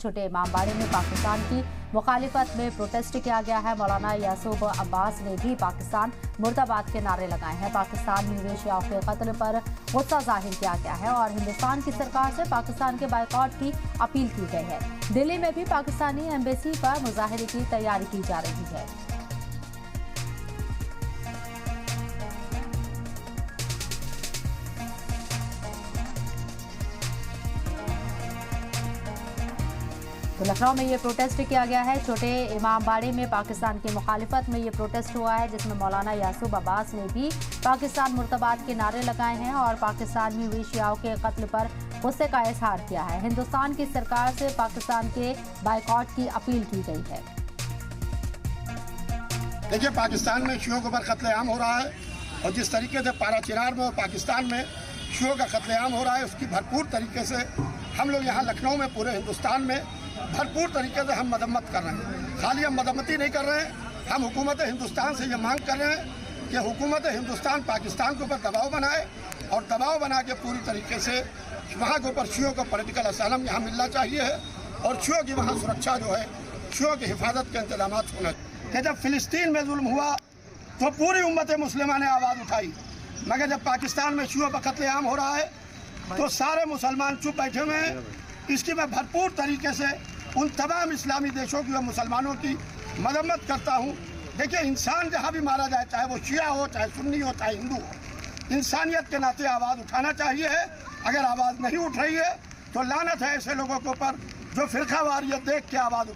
छोटे इमामबाड़े में पाकिस्तान की मुखालिफत में प्रोटेस्ट किया गया है। मौलाना यासूब अब्बास ने भी पाकिस्तान मुर्दाबाद के नारे लगाए हैं। पाकिस्तान में वेश्याओं के कत्ल पर गुस्सा जाहिर किया गया है और हिंदुस्तान की सरकार से पाकिस्तान के बायकॉट की अपील की गई है। दिल्ली में भी पाकिस्तानी एम्बेसी पर मुजाहरे की तैयारी की जा रही है। तो लखनऊ में ये प्रोटेस्ट किया गया है। छोटे इमामबाड़े में पाकिस्तान की मुखालिफत में ये प्रोटेस्ट हुआ है, जिसमें मौलाना यासूब अब्बास ने भी पाकिस्तान मुर्दाबाद के नारे लगाए हैं और पाकिस्तान में वेश्याओं के कत्ल पर गुस्से का इजहार किया है। हिंदुस्तान की सरकार से पाकिस्तान के बायकॉट की अपील की गई है। देखिए, पाकिस्तान में शियों के ऊपर कत्लेआम हो रहा है और जिस तरीके से पाराचीनार में और पाकिस्तान में शियों का कत्लेआम हो रहा है, उसकी भरपूर तरीके से हम लोग यहाँ लखनऊ में, पूरे हिंदुस्तान में भरपूर तरीके से हम मदम्मत कर रहे हैं। खाली हम मदम्मती नहीं कर रहे हैं, हम हुकूमत हिंदुस्तान से ये मांग कर रहे हैं कि हुकूमत हिंदुस्तान पाकिस्तान के ऊपर दबाव बनाए और दबाव बना के पूरी तरीके से वहाँ के ऊपर शियों को पॉलिटिकल असाइलम यहाँ मिलना चाहिए है और शियों की वहाँ सुरक्षा जो है, शियों की हिफाजत के इंतजाम होना चाहिए। जब फिलिस्तीन में जुल्म हुआ तो पूरी उम्मत मुस्लिमा ने आवाज़ उठाई, मगर जब पाकिस्तान में शियों पर कत्लेआम हो रहा है तो सारे मुसलमान चुप बैठे हुए हैं। इसकी मैं भरपूर तरीके से उन तमाम इस्लामी देशों की और मुसलमानों की मदम्मत करता हूँ। देखिए, इंसान जहाँ भी मारा जाए, चाहे वो शिया हो, चाहे सुन्नी हो, चाहे हिंदू हो, इंसानियत के नाते आवाज़ उठाना चाहिए है। अगर आवाज़ नहीं उठ रही है तो लानत है ऐसे लोगों के ऊपर जो फिरकावारियत देख के आवाज़